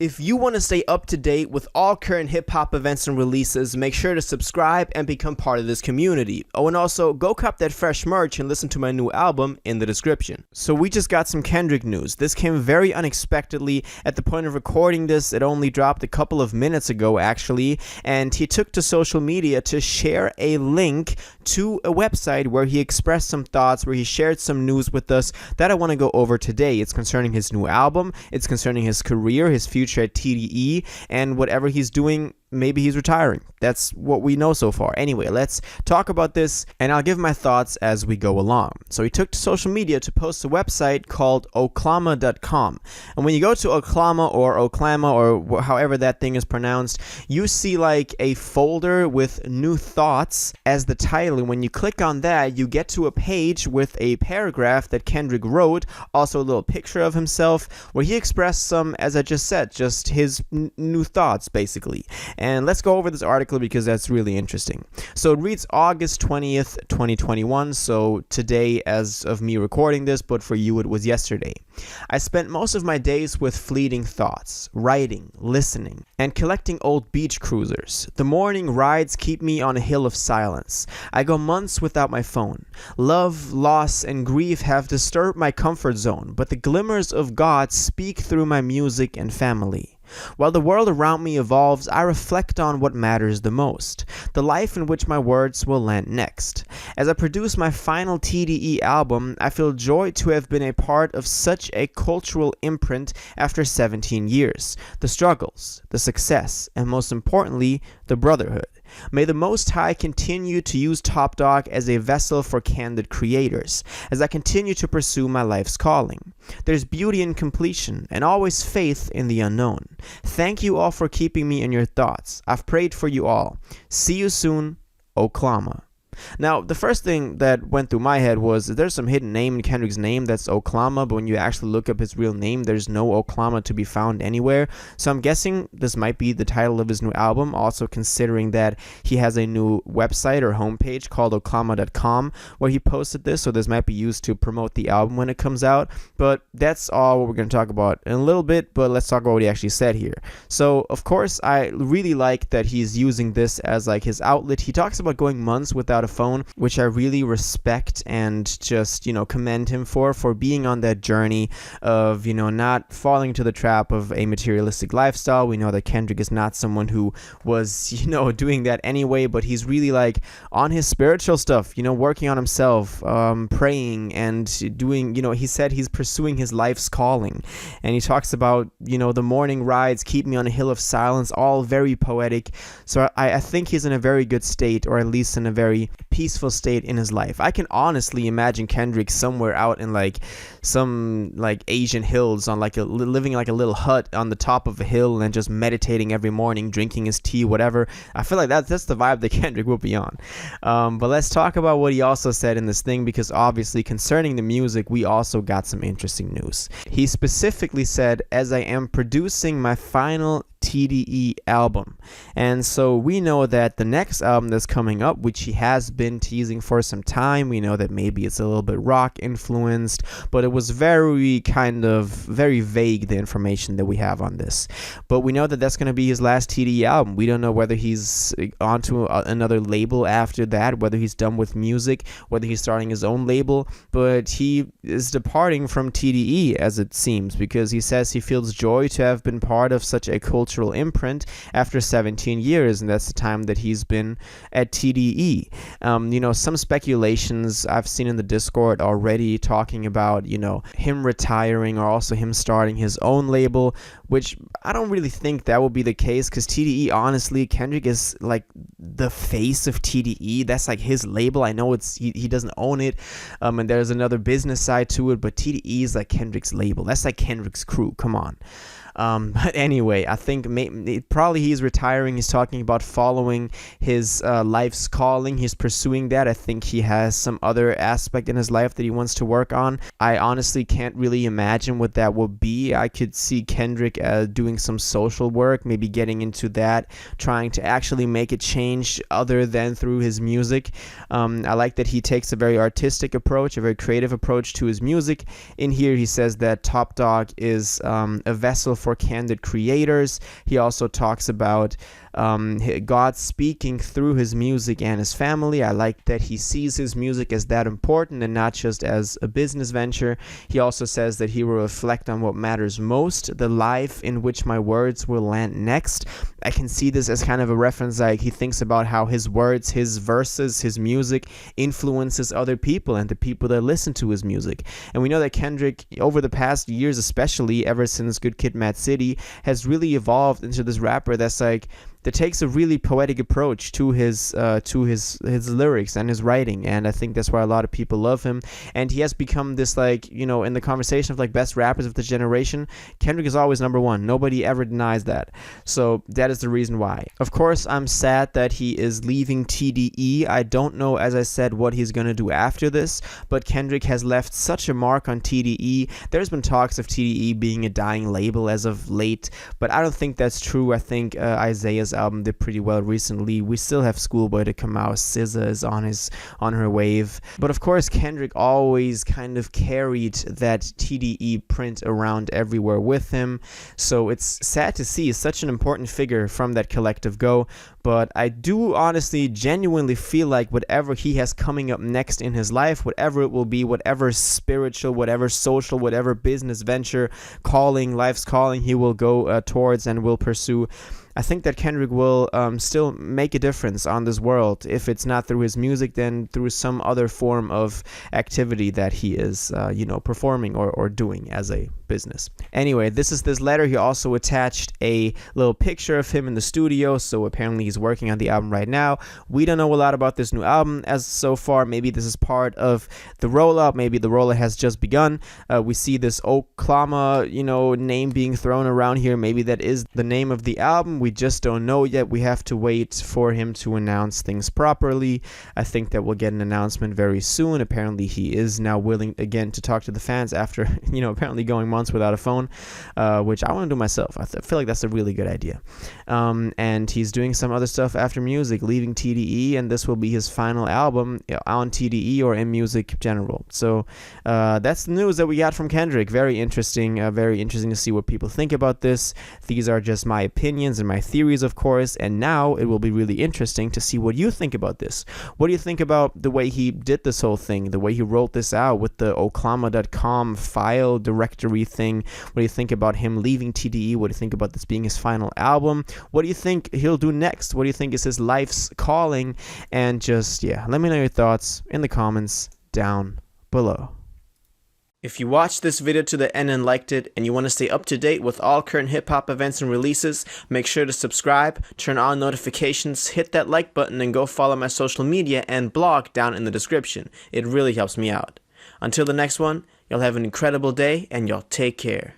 If you want to stay up to date with all current hip-hop events and releases, make sure to subscribe and become part of this community. Oh, and also, go cop that fresh merch and listen to my new album in the description. So we just got some Kendrick news. This came very unexpectedly. At the point of recording this, it only dropped a couple of minutes ago, actually, and he took to social media to share a link to a website where he expressed some thoughts, where he shared some news with us that I want to go over today. It's concerning his new album, it's concerning his career, his future at TDE, and whatever he's doing. Maybe he's retiring. That's what we know so far. Anyway, let's talk about this, and I'll give my thoughts as we go along. So he took to social media to post a website called Oklama.com. And when you go to Oklama or however that thing is pronounced, you see like a folder with new thoughts as the title. And when you click on that, you get to a page with a paragraph that Kendrick wrote, also a little picture of himself, where he expressed some, as I just said, just his new thoughts, basically. And let's go over this article because that's really interesting. So it reads August 20th, 2021. So today, as of me recording this, but for you it was yesterday. I spent most of my days with fleeting thoughts, writing, listening, and collecting old beach cruisers. The morning rides keep me on a hill of silence. I go months without my phone. Love, loss, and grief have disturbed my comfort zone, but the glimmers of God speak through my music and family. While the world around me evolves, I reflect on what matters the most, the life in which my words will land next. As I produce my final TDE album, I feel joy to have been a part of such a cultural imprint after 17 years. The struggles, the success, and most importantly, the brotherhood. May the Most High continue to use Top Dog as a vessel for candid creators, as I continue to pursue my life's calling. There's beauty in completion, and always faith in the unknown. Thank you all for keeping me in your thoughts. I've prayed for you all. See you soon, Oklama. Now, the first thing that went through my head was there's some hidden name in Kendrick's name that's Oklama, but when you actually look up his real name, there's no Oklama to be found anywhere. So I'm guessing this might be the title of his new album, also considering that he has a new website or homepage called Oklama.com where he posted this, so this might be used to promote the album when it comes out. But that's all what we're going to talk about in a little bit, but let's talk about what he actually said here. So, of course, I really like that he's using this as like his outlet. He talks about going months without a phone, which I really respect and just, commend him for being on that journey of, not falling into the trap of a materialistic lifestyle. We know that Kendrick is not someone who was, doing that anyway, but he's really like on his spiritual stuff, working on himself, praying and doing, he said he's pursuing his life's calling. And he talks about, the morning rides keep me on a hill of silence, all very poetic. So I think he's in a very good state, or at least in a very peaceful state in his life. I can honestly imagine Kendrick somewhere out in like some like Asian hills on like living like a little hut on the top of a hill and just meditating every morning, drinking his tea, whatever. I feel like that's the vibe that Kendrick will be on. But let's talk about what he also said in this thing, because obviously concerning the music, we also got some interesting news. He specifically said, as I am producing my final TDE album. And so we know that the next album that's coming up, which he has been teasing for some time, we know that maybe it's a little bit rock influenced, but it was very vague, the information that we have on this. But we know that that's going to be his last TDE album. We don't know whether he's onto another label after that, whether he's done with music, whether he's starting his own label, but he is departing from TDE, as it seems, because he says he feels joy to have been part of such a cultural imprint after 17 years, and that's the time that he's been at TDE. Some speculations I've seen in the Discord already talking about, him retiring or also him starting his own label, which I don't really think that will be the case, because TDE, honestly, Kendrick is like the face of TDE. That's like his label. I know he doesn't own it, and there's another business side to it, but TDE is like Kendrick's label. That's like Kendrick's crew. Come on. But anyway, I think probably he's retiring. He's talking about following his life's calling. He's pursuing that. I think he has some other aspect in his life that he wants to work on. I honestly can't really imagine what that will be. I could see Kendrick doing some social work, maybe getting into that, trying to actually make a change other than through his music. I like that he takes a very artistic approach, a very creative approach to his music. In here, he says that Top Dog is a vessel for candid creators. He also talks about God speaking through his music and his family. I like that he sees his music as that important and not just as a business venture. He also says that he will reflect on what matters most, the life in which my words will land next. I can see this as kind of a reference, like he thinks about how his words, his verses, his music influences other people and the people that listen to his music. And we know that Kendrick, over the past years especially, ever since Good Kid, Mad City, has really evolved into this rapper that's like, that takes a really poetic approach to his lyrics and his writing, and I think that's why a lot of people love him. And he has become this, like, you know, in the conversation of like best rappers of the generation, Kendrick is always number one. Nobody ever denies that. So that is the reason why. Of course, I'm sad that he is leaving TDE. I don't know, as I said, what he's gonna do after this, but Kendrick has left such a mark on TDE. There's been talks of TDE being a dying label as of late, but I don't think that's true. I think Isaiah's album did pretty well recently. We still have Schoolboy to come out. SZA is on her wave. But of course, Kendrick always kind of carried that TDE print around everywhere with him. So it's sad to see such an important figure from that collective go. But I do honestly, genuinely feel like whatever he has coming up next in his life, whatever it will be, whatever spiritual, whatever social, whatever business venture, life's calling he will go towards and will pursue, I think that Kendrick will still make a difference on this world. If it's not through his music, then through some other form of activity that he is, performing or doing as a business. Anyway, this is this letter. He also attached a little picture of him in the studio, so apparently he's working on the album right now. We don't know a lot about this new album as so far. Maybe this is part of the rollout. Maybe the rollout has just begun. We see this Oklama, name being thrown around here. Maybe that is the name of the album. We just don't know yet. We have to wait for him to announce things properly. I think that we'll get an announcement very soon. Apparently he is now willing again to talk to the fans after, apparently going months without a phone, which I want to do myself. I feel like that's a really good idea. And he's doing some other stuff after music, leaving TDE, and this will be his final album on TDE or in music general. So that's the news that we got from Kendrick. Very interesting to see what people think about this. These are just my opinions and my theories, of course, and now it will be really interesting to see what you think about this. What do you think about the way he did this whole thing, the way he rolled this out with the Oklama.com file directory thing? What do you think about him leaving TDE? What do you think about this being his final album? What do you think he'll do next? What do you think is his life's calling? And just, let me know your thoughts in the comments down below. If you watched this video to the end and liked it, and you want to stay up to date with all current hip-hop events and releases, make sure to subscribe, turn on notifications, hit that like button, and go follow my social media and blog down in the description. It really helps me out. Until the next one, y'all have an incredible day, and y'all take care.